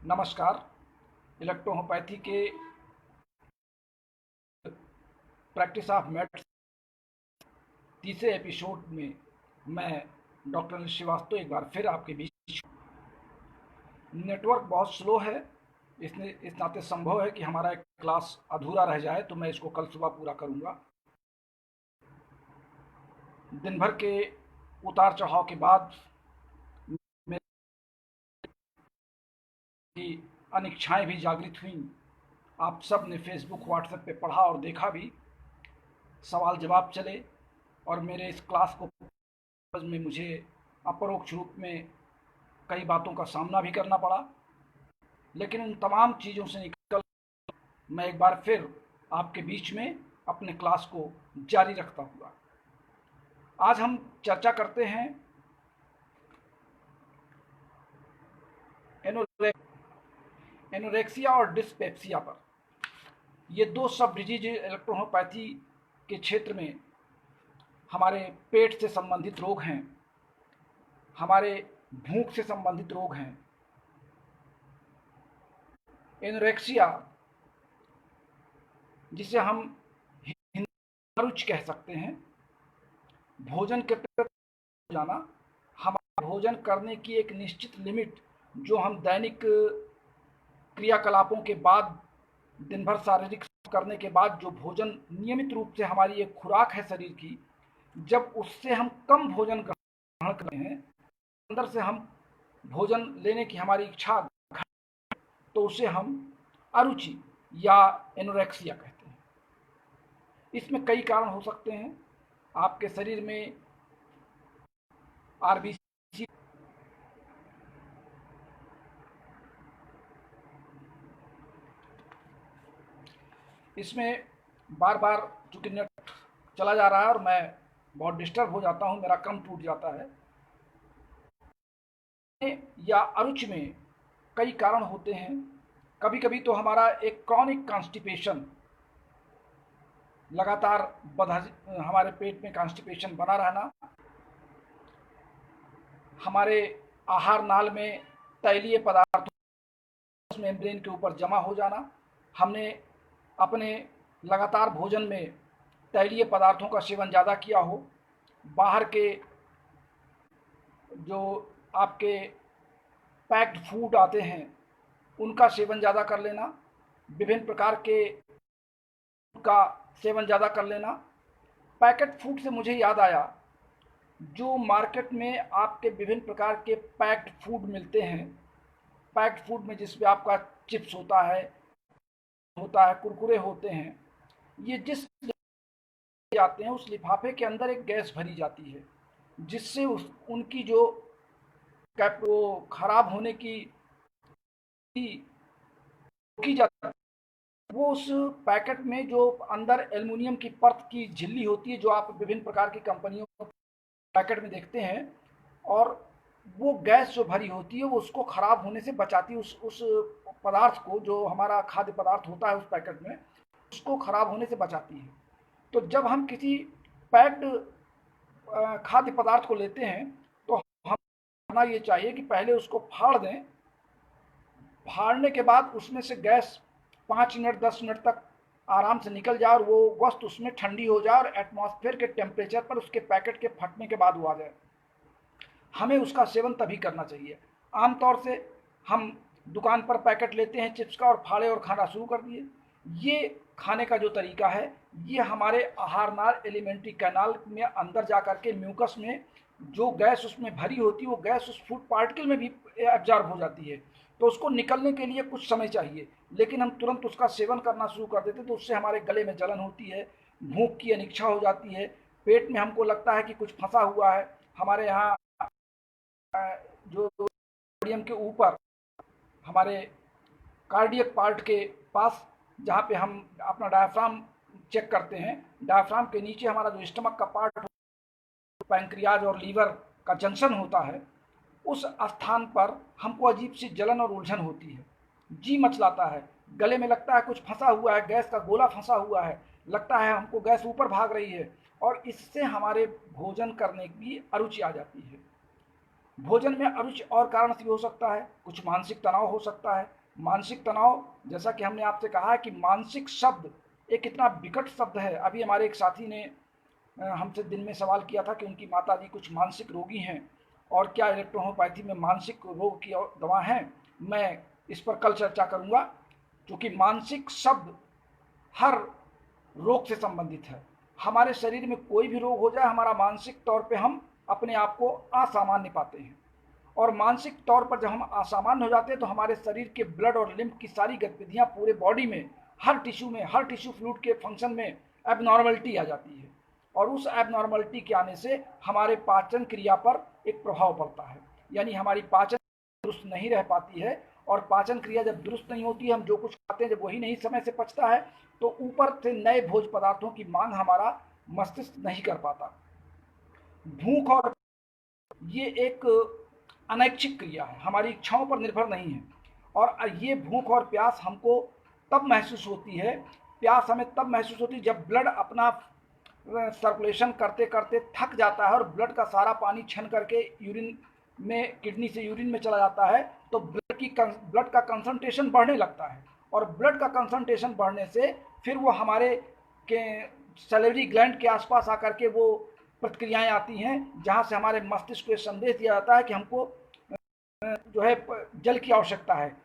नमस्कार। इलेक्ट्रोहोपैथी के practice of maids तीसरे एपिसोड में मैं डॉक्टर अनिल श्रीवास्तव एक बार फिर आपके बीच। नेटवर्क बहुत स्लो है, इसने इस नाते संभव है कि हमारा एक क्लास अधूरा रह जाए, तो मैं इसको कल सुबह पूरा करूँगा। दिन भर के उतार चढ़ाव के बाद मेरी अनिच्छाएं भी जागृत हुईं। आप सब ने फेसबुक व्हाट्सएप पे पढ़ा और देखा भी, सवाल जवाब चले और मेरे इस क्लास को में मुझे अपरोक्ष रूप में कई बातों का सामना भी करना पड़ा, लेकिन उन तमाम चीज़ों से निकल मैं एक बार फिर आपके बीच में अपने क्लास को जारी रखता हुआ आज हम चर्चा करते हैं एनोरेक्सिया और डिस्पेप्सिया पर। ये दो सब डिजीज इलेक्ट्रोहोपैथी के क्षेत्र में हमारे पेट से संबंधित रोग हैं, हमारे भूख से संबंधित रोग हैं। एनोरेक्सिया, जिसे हम रुचि कह सकते हैं, भोजन के प्रति जाना, हमारे भोजन करने की एक निश्चित लिमिट जो हम दैनिक क्रियाकलापों के बाद, दिन भर शारीरिक करने के बाद जो भोजन नियमित रूप से हमारी एक खुराक है शरीर की, जब उससे हम कम भोजन ग्रहण कर रहे हैं, अंदर से हम भोजन लेने की हमारी इच्छा, तो उसे हम अरुचि या एनोरेक्सिया कहते हैं। इसमें कई कारण हो सकते हैं। आपके शरीर में आरबीसी, इसमें बार बार चूंकि नेट चला जा रहा है और मैं बहुत डिस्टर्ब हो जाता हूं, मेरा क्रम टूट जाता है। या अरुचि में कई कारण होते हैं। कभी कभी तो हमारा एक क्रॉनिक कॉन्स्टिपेशन, लगातार हमारे पेट में कॉन्स्टिपेशन बना रहना, हमारे आहार नाल में तैलीय पदार्थों मेम्ब्रेन के ऊपर जमा हो जाना, हमने अपने लगातार भोजन में तैलीय पदार्थों का सेवन ज़्यादा किया हो, बाहर के जो आपके पैक्ड फूड आते हैं उनका सेवन ज़्यादा कर लेना, विभिन्न प्रकार के का सेवन ज़्यादा कर लेना। पैकेट फूड से मुझे याद आया, जो मार्केट में आपके विभिन्न प्रकार के पैक्ड फूड मिलते हैं, पैक्ड फूड में जिसमें आपका चिप्स होता है, कुरकुरे होते हैं, ये जिस आते हैं उस लिफाफे के अंदर एक गैस भरी जाती है, जिससे उनकी जो वो खराब होने की जाती है। वो उस पैकेट में जो अंदर एल्युमिनियम की परत की झिल्ली होती है, जो आप विभिन्न प्रकार की कंपनियों पैकेट में देखते हैं, और वो गैस जो भरी होती है वो उसको खराब होने से बचाती है, उस पदार्थ को, जो हमारा खाद्य पदार्थ होता है उस पैकेट में, उसको खराब होने से बचाती है। तो जब हम किसी पैक्ड खाद्य पदार्थ को लेते हैं तो हम करना ये चाहिए कि पहले उसको फाड़ दें। फाड़ने के बाद उसमें से गैस 5 मिनट 10 मिनट तक आराम से निकल जाए और वो वस्तु उसमें ठंडी हो जाए और एटमॉस्फेयर के टेम्परेचर पर उसके पैकेट के फटने के बाद वो आ जाए। हमें उसका सेवन तभी करना चाहिए। आमतौर से हम दुकान पर पैकेट लेते हैं चिप्स का और फाड़े और खाना शुरू कर दिए। ये खाने का जो तरीका है, ये हमारे आहार नाल, एलिमेंट्री कैनाल में अंदर जा कर के म्यूकस में जो गैस उसमें भरी होती है, वो गैस उस फूड पार्टिकल में भी एब्जॉर्ब हो जाती है, तो उसको निकलने के लिए कुछ समय चाहिए। लेकिन हम तुरंत उसका सेवन करना शुरू कर देते तो उससे हमारे गले में जलन होती है, भूख की अनिच्छा हो जाती है, पेट में हमको लगता है कि कुछ फंसा हुआ है। हमारे यहाँ जो कार्डियम के ऊपर, हमारे कार्डियक पार्ट के पास, जहाँ पे हम अपना डायफ्राम चेक करते हैं, डायफ्राम के नीचे हमारा जो स्टमक का पार्ट, पैंक्रियाज और लीवर का जंक्शन होता है, उस स्थान पर हमको अजीब सी जलन और उलझन होती है, जी मचलाता है, गले में लगता है कुछ फंसा हुआ है, गैस का गोला फंसा हुआ है, लगता है हमको गैस ऊपर भाग रही है, और इससे हमारे भोजन करने की अरुचि आ जाती है। भोजन में अरुचि और कारण से भी हो सकता है, कुछ मानसिक तनाव हो सकता है। मानसिक तनाव, जैसा कि हमने आपसे कहा है कि मानसिक शब्द एक इतना विकट शब्द है। अभी हमारे एक साथी ने हमसे दिन में सवाल किया था कि उनकी माताजी कुछ मानसिक रोगी हैं और क्या इलेक्ट्रोहोम्योपैथी में मानसिक रोग की दवा है। मैं इस पर कल चर्चा करूंगा, क्योंकि मानसिक शब्द हर रोग से संबंधित है। हमारे शरीर में कोई भी रोग हो जाए, हमारा मानसिक तौर पे हम अपने आप को असामान्य पाते हैं, और मानसिक तौर पर जब हम असामान्य हो जाते हैं तो हमारे शरीर के ब्लड और लिम्फ की सारी गतिविधियां पूरे बॉडी में, हर टिश्यू फ्लूइड के फंक्शन में एबनॉर्मलिटी आ जाती है, और उस एबनॉर्मलिटी के आने से हमारे पाचन क्रिया पर एक प्रभाव पड़ता है। यानी हमारी पाचन दुरुस्त नहीं रह पाती है, और पाचन क्रिया जब दुरुस्त नहीं होती है, हम जो कुछ खाते हैं जब वही नहीं समय से पचता है, तो ऊपर से नए भोज्य पदार्थों की मांग हमारा मस्तिष्क नहीं कर पाता। भूख और ये एक अनैच्छिक क्रिया है, हमारी इच्छाओं पर निर्भर नहीं है। और ये भूख और प्यास हमको तब महसूस होती है, प्यास हमें तब महसूस होती है जब ब्लड अपना सर्कुलेशन करते करते थक जाता है और ब्लड का सारा पानी छन करके यूरिन में, किडनी से यूरिन में चला जाता है, तो ब्लड का कंसंट्रेशन बढ़ने लगता है, और ब्लड का कंसंट्रेशन बढ़ने से फिर वो हमारे के सैलिवरी ग्लैंड के आसपास आकर के वो प्रतिक्रियाएं आती हैं, जहां से हमारे मस्तिष्क को संदेश दिया जाता है कि हमको जो है जल की आवश्यकता है।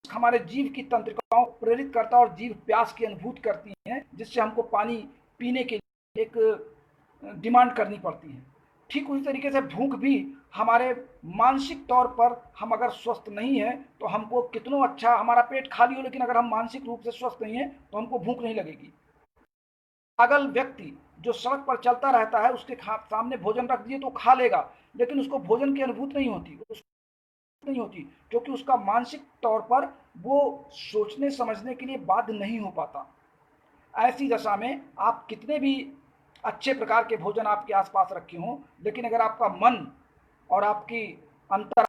हमारे जीव की तंत्रिकाओं को प्रेरित करता है और जीव प्यास की अनुभूति करती हैं, जिससे हमको पानी पीने के लिए एक डिमांड करनी पड़ती है। ठीक उसी तरीके से भूख भी हमारे मानसिक तौर पर, हम अगर स्वस्थ नहीं है तो हमको कितनों अच्छा हमारा पेट खाली हो, लेकिन अगर हम मानसिक रूप से स्वस्थ नहीं है तो हमको भूख नहीं लगेगी। पागल व्यक्ति जो सड़क पर चलता रहता है, उसके सामने भोजन रख दिए तो खा लेगा, लेकिन उसको भोजन की अनुभूति नहीं होती, क्योंकि उसका मानसिक तौर पर वो सोचने समझने के लिए बाध्य नहीं हो पाता। ऐसी दशा में आप कितने भी अच्छे प्रकार के भोजन आपके आसपास रखे हों, लेकिन अगर आपका मन और आपकी अंतर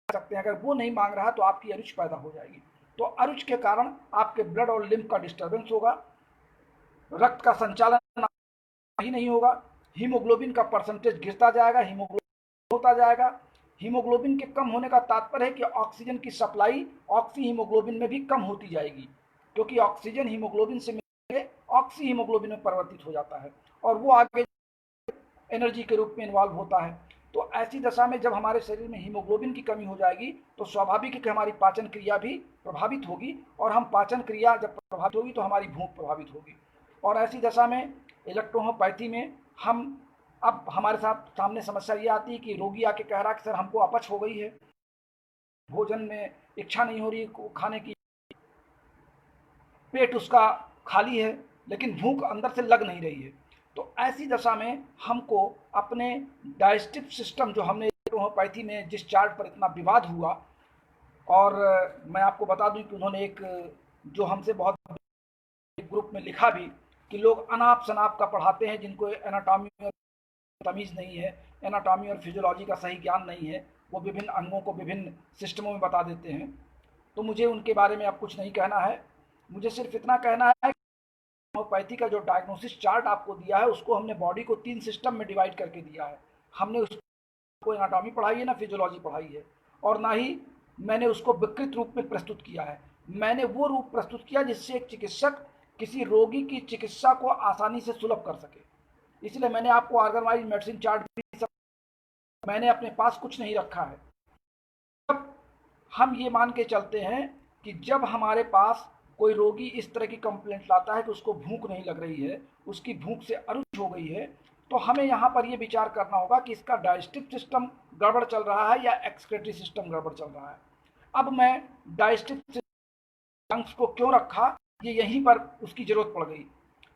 सकते हैं, अगर वो नहीं मांग रहा तो आपकी अरुचि पैदा हो जाएगी। तो अरुचि के कारण आपके ब्लड और लिम्फ का डिस्टर्बेंस होगा, रक्त का संचालन ही नहीं होगा, हीमोग्लोबिन का परसेंटेज गिरता जाएगा, हीमोग्लोबिन होता जाएगा। हीमोग्लोबिन के कम होने का तात्पर्य है कि ऑक्सीजन की सप्लाई ऑक्सी हीमोग्लोबिन में भी कम होती जाएगी, क्योंकि ऑक्सीजन हीमोग्लोबिन से मिलकर ऑक्सी हीमोग्लोबिन में परिवर्तित हो जाता है और वो आगे एनर्जी के रूप में इन्वॉल्व होता है। तो ऐसी दशा में जब हमारे शरीर में हीमोग्लोबिन की कमी हो जाएगी तो स्वाभाविक है कि हमारी पाचन क्रिया भी प्रभावित होगी, और हम पाचन क्रिया जब प्रभावित होगी तो हमारी भूख प्रभावित होगी। और ऐसी दशा में इलेक्ट्रोहोम्योपैथी में हम, अब हमारे साथ सामने समस्या ये आती है कि रोगी आके कह रहा है कि सर हमको अपच हो गई है, भोजन में इच्छा नहीं हो रही खाने की, पेट उसका खाली है लेकिन भूख अंदर से लग नहीं रही है। तो ऐसी दशा में हमको अपने डाइजेस्टिव सिस्टम, जो हमने होम्योपैथी में जिस चार्ट पर इतना विवाद हुआ, और मैं आपको बता दूं कि उन्होंने एक जो हमसे बहुत ग्रुप में लिखा भी कि लोग अनाप शनाप का पढ़ाते हैं, जिनको एनाटॉमी और तमीज़ नहीं है, एनाटॉमी और फिजियोलॉजी का सही ज्ञान नहीं है, वो विभिन्न अंगों को विभिन्न सिस्टमों में बता देते हैं। तो मुझे उनके बारे में अब कुछ नहीं कहना है, मुझे सिर्फ इतना कहना है कि होम्योपैथी का जो डायग्नोसिस चार्ट आपको दिया है, उसको हमने बॉडी को 3 सिस्टम में डिवाइड करके दिया है। हमने उसको एनाटॉमी पढ़ाई है, ना फिजियोलॉजी पढ़ाई है, और ना ही मैंने उसको विकृत रूप में प्रस्तुत किया है। मैंने वो रूप प्रस्तुत किया जिससे एक चिकित्सक किसी रोगी की चिकित्सा को आसानी से सुलभ कर सके। इसलिए मैंने आपको ऑर्गन वाइज मेडिसिन चार्ट भी, मैंने अपने पास कुछ नहीं रखा है। अब हम ये मान के चलते हैं कि जब हमारे पास कोई रोगी इस तरह की कंप्लेंट लाता है कि उसको भूख नहीं लग रही है, उसकी भूख से अरुचि हो गई है, तो हमें यहाँ पर ये विचार करना होगा कि इसका डाइजेस्टिव सिस्टम गड़बड़ चल रहा है या एक्सक्रीटरी सिस्टम गड़बड़ चल रहा है। अब मैं डाइजेस्टिव लंग्स को क्यों रखा, ये यहीं पर उसकी जरूरत पड़ गई।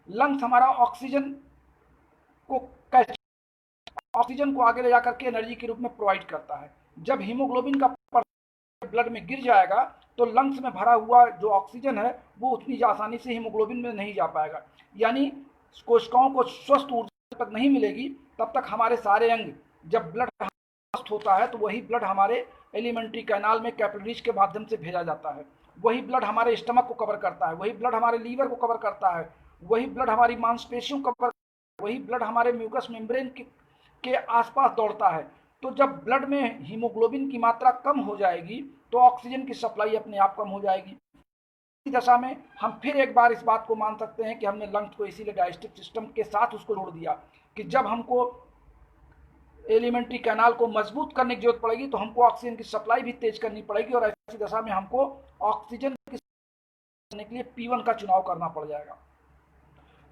लंग्स हमारा ऑक्सीजन को आगे ले जाकर के एनर्जी के रूप में प्रोवाइड करता है। जब हीमोग्लोबिन का ब्लड में गिर जाएगा तो लंग्स में भरा हुआ जो ऑक्सीजन है वो उतनी आसानी से हीमोग्लोबिन में नहीं जा पाएगा, यानी कोशिकाओं को स्वस्थ ऊर्जा तक नहीं मिलेगी। तब तक हमारे सारे अंग, जब ब्लड स्वस्थ होता है तो वही ब्लड हमारे एलिमेंट्री कैनाल में कैपिलरीज के माध्यम से भेजा जाता है, वही ब्लड हमारे स्टमक को कवर करता है, वही ब्लड हमारे लीवर को कवर करता है, वही ब्लड हमारी मांसपेशियों को कवर, वही ब्लड हमारे म्यूकस मेम्ब्रेन के आसपास दौड़ता है। तो जब ब्लड में हीमोग्लोबिन की मात्रा कम हो जाएगी तो ऑक्सीजन की सप्लाई अपने आप कम हो जाएगी। इसी दशा में हम फिर एक बार इस बात को मान सकते हैं कि हमने लंग्स को इसीलिए डाइजेस्टिव सिस्टम के साथ उसको जोड़ दिया कि जब हमको एलिमेंट्री कैनाल को मजबूत करने की जरूरत पड़ेगी तो हमको ऑक्सीजन की सप्लाई भी तेज करनी पड़ेगी, और ऐसी दशा में हमको ऑक्सीजन करने के लिए P1 का चुनाव करना पड़ जाएगा।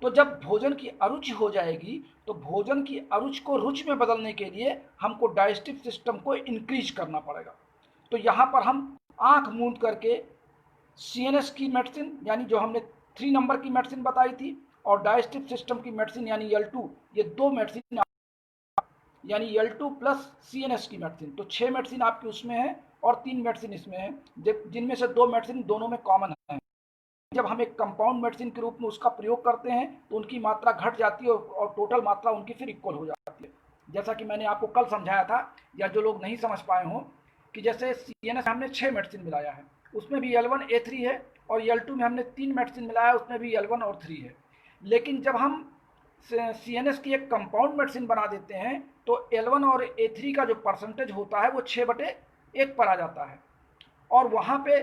तो जब भोजन की अरुचि हो जाएगी तो भोजन की अरुचि को रुचि में बदलने के लिए हमको डाइजेस्टिव सिस्टम को इंक्रीज करना पड़ेगा। तो यहाँ पर हम आंख मूंद करके CNS की मेडिसिन यानी जो हमने 3 नंबर की मेडिसिन बताई थी और डाइजेस्टिव सिस्टम की मेडिसिन यानी L2, ये दो मेडिसिन यानी L2 प्लस CNS की मेडिसिन, तो 6 मेडिसिन आपकी उसमें है और 3 मेडिसिन इसमें है, जिनमें से 2 मेडिसिन दोनों में कॉमन है। जब हम एक कंपाउंड मेडिसिन के रूप में उसका प्रयोग करते हैं तो उनकी मात्रा घट जाती है और टोटल मात्रा उनकी फिर इक्वल हो जाती है। जैसा कि मैंने आपको कल समझाया था, या जो लोग नहीं समझ पाए हों, कि जैसे CNS हमने 6 मेडिसिन मिलाया है, उसमें भी L1 A3 है, और L2 में हमने 3 मेडिसिन मिलाया है, उसमें भी L1 और 3 है। लेकिन जब हम CNS की एक कंपाउंड मेडिसिन बना देते हैं तो L1 और A3 का जो परसेंटेज होता है वो 6/1 पर आ जाता है, और वहाँ पे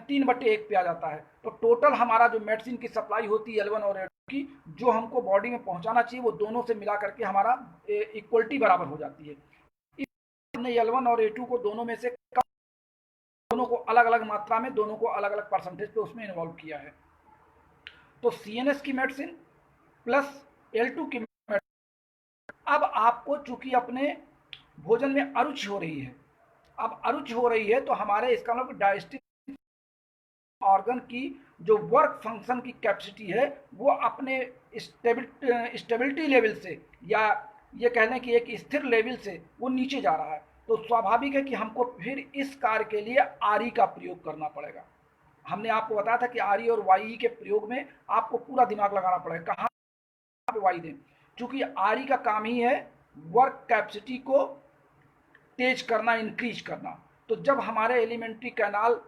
3/1 पे आ जाता है। तो टोटल हमारा जो मेडिसिन की सप्लाई होती है L1 और A2 की, जो हमको बॉडी में पहुंचाना चाहिए, वो दोनों से मिला करके हमारा इक्वलिटी बराबर हो जाती है। हमने L1 और A2 को दोनों में से दोनों को अलग अलग मात्रा में, दोनों को अलग अलग परसेंटेज पे उसमें इन्वॉल्व किया है। तो CNS की मेडिसिन प्लस L2 की मेडिसिन, अब आपको चूंकि अपने भोजन में अरुचि हो रही है, अब अरुचि हो रही है तो हमारे इसका मतलब डाइजेस्टिव ऑर्गन की जो वर्क फंक्शन की कैपेसिटी है वो अपने स्टेबिलिटी लेवल से, या ये कह लें कि एक स्थिर लेवल से वो नीचे जा रहा है। तो स्वाभाविक है कि हमको फिर इस कार्य के लिए RE का प्रयोग करना पड़ेगा। हमने आपको बताया था कि RE और YE के प्रयोग में आपको पूरा दिमाग लगाना पड़ेगा, कहाँ पे वाई दें, क्योंकि RE का काम ही है वर्क कैपेसिटी को तेज करना, इंक्रीज करना। तो जब हमारे एलिमेंट्री कैनाल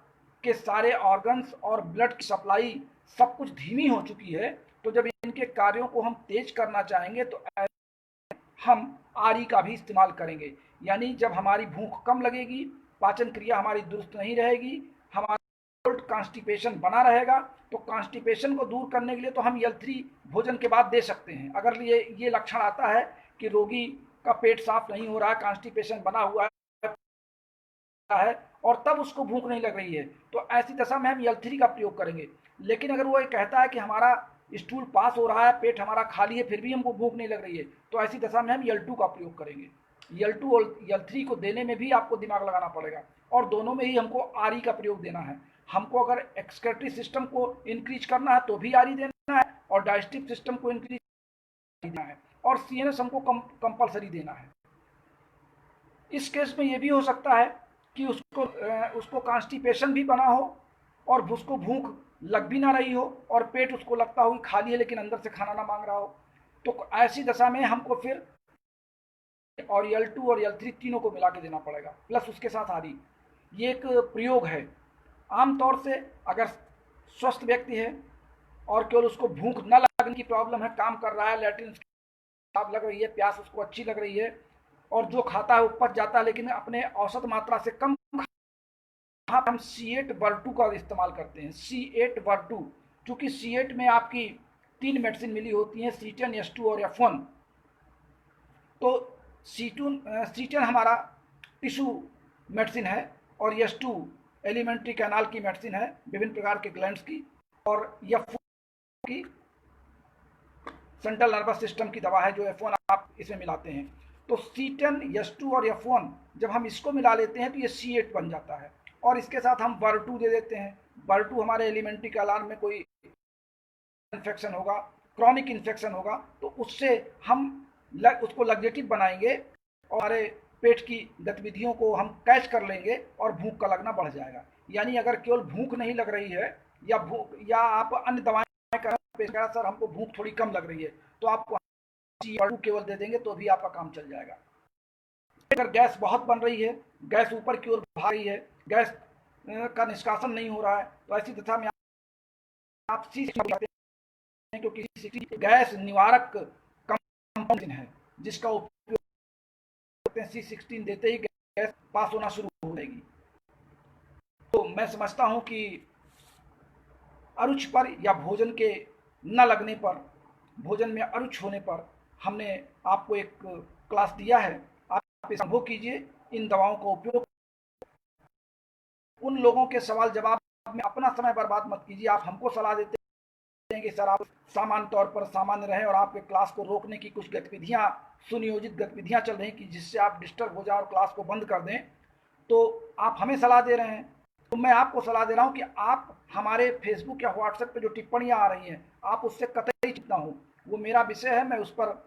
के सारे ऑर्गन्स और ब्लड की सप्लाई सब कुछ धीमी हो चुकी है, तो जब इनके कार्यों को हम तेज करना चाहेंगे तो हम RE का भी इस्तेमाल करेंगे। यानी जब हमारी भूख कम लगेगी, पाचन क्रिया हमारी दुरुस्त नहीं रहेगी, हमारा कॉन्स्टिपेशन बना रहेगा, तो कॉन्स्टिपेशन को दूर करने के लिए तो हम L3 भोजन के बाद दे सकते हैं। अगर ये लक्षण आता है कि रोगी का पेट साफ नहीं हो रहा है, कॉन्स्टिपेशन बना हुआ है और तब उसको भूख नहीं लग रही है, तो ऐसी दशा में हम L3 का प्रयोग करेंगे। लेकिन अगर वो ये कहता है कि हमारा स्टूल पास हो रहा है, पेट हमारा खाली है, फिर भी हमको भूख नहीं लग रही है, तो ऐसी दशा में हम L2 का प्रयोग करेंगे। L2 और L3 को देने में भी आपको दिमाग लगाना पड़ेगा, और दोनों में ही हमको RE का प्रयोग देना है। हमको अगर एक्सक्रीटरी सिस्टम को इंक्रीज करना है तो भी RE देना है, और डाइजेस्टिव सिस्टम को इंक्रीज देना है, और CNS हमको कंपल्सरी देना है। इस केस में ये भी हो सकता है कि उसको कॉन्स्टिपेशन भी बना हो और उसको भूख लग भी ना रही हो, और पेट उसको लगता हो कि खाली है लेकिन अंदर से खाना ना मांग रहा हो। तो ऐसी दशा में हमको फिर और L2 और L3 तीनों को मिला के देना पड़ेगा, प्लस उसके साथ RE। ये एक प्रयोग है। आमतौर से अगर स्वस्थ व्यक्ति है और केवल उसको भूख न लगने की प्रॉब्लम है, काम कर रहा है, लैट्रिन खराब लग रही है, प्यास उसको अच्छी लग रही है, और जो खाता है वो पच जाता है, लेकिन अपने औसत मात्रा से कम, हम C8/2 का इस्तेमाल करते हैं। C8/2, चूंकि C8 में आपकी 3 मेडिसिन मिली होती हैं, C10, S2 और F1। तो C10 हमारा टिश्यू मेडिसिन है, और S2 एलिमेंट्री कैनाल की मेडिसिन है, विभिन्न प्रकार के ग्लैंड्स की, और F1 की सेंट्रल नर्वस सिस्टम की दवा है, जो F1 आप इसमें मिलाते हैं। तो C10, S2 और F1 जब हम इसको मिला लेते हैं तो ये C8 बन जाता है, और इसके साथ हम Bar2 दे देते हैं। Bar2 हमारे एलिमेंट्री कैनाल में कोई इन्फेक्शन होगा, क्रॉनिक इन्फेक्शन होगा, तो उससे हम उसको लग्जेटिव बनाएंगे और हमारे पेट की गतिविधियों को हम कैच कर लेंगे और भूख का लगना बढ़ जाएगा। यानी अगर केवल भूख नहीं लग रही है, या आप अन्य दवाएं कर सर हमको भूख थोड़ी कम लग रही है, तो आपको केवल दे देंगे तो भी आपका काम चल जाएगा। अगर गैस बहुत बन रही है, गैस ऊपर की ओर भाग रही है, गैस का निष्कासन नहीं हो रहा है, तो ऐसी दशा में आप क्योंकि गैस निवारक कंपाउंड है जिसका उपयोग सकते हैं C16 देते ही गैस पास होना शुरू हो जाएगी। तो मैं समझता हूं कि अरुच पर या भोजन के न लगने पर, भोजन में अरुच होने पर हमने आपको एक क्लास दिया है। आप इसे अनुभव कीजिए, इन दवाओं का उपयोग। उन लोगों के सवाल जवाब में अपना समय बर्बाद मत कीजिए। आप हमको सलाह देते हैं कि सर आप सामान्य तौर पर सामान्य रहें और आपके क्लास को रोकने की कुछ गतिविधियां, सुनियोजित गतिविधियां चल रही कि जिससे आप डिस्टर्ब हो जाए और क्लास को बंद कर दें, तो आप हमें सलाह दे रहे हैं। तो मैं आपको सलाह दे रहा हूं कि आप हमारे फेसबुक या व्हाट्सएप पे जो टिप्पणियां आ रही हैं, आप उससे कतई चिंता हो। वो मेरा विषय है, मैं उस पर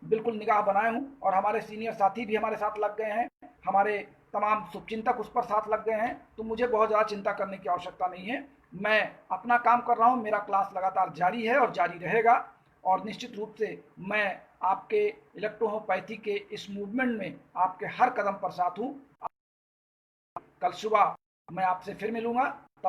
बिल्कुल निगाह बनाए हूँ और हमारे सीनियर साथी भी हमारे साथ लग गए हैं, हमारे तमाम शुभचिंतक उस पर साथ लग गए हैं। तो मुझे बहुत ज़्यादा चिंता करने की आवश्यकता नहीं है। मैं अपना काम कर रहा हूँ, मेरा क्लास लगातार जारी है और जारी रहेगा। और निश्चित रूप से मैं आपके इलेक्ट्रोहोम्योपैथी के इस मूवमेंट में आपके हर कदम पर साथ हूँ। कल सुबह मैं आपसे फिर मिलूंगा।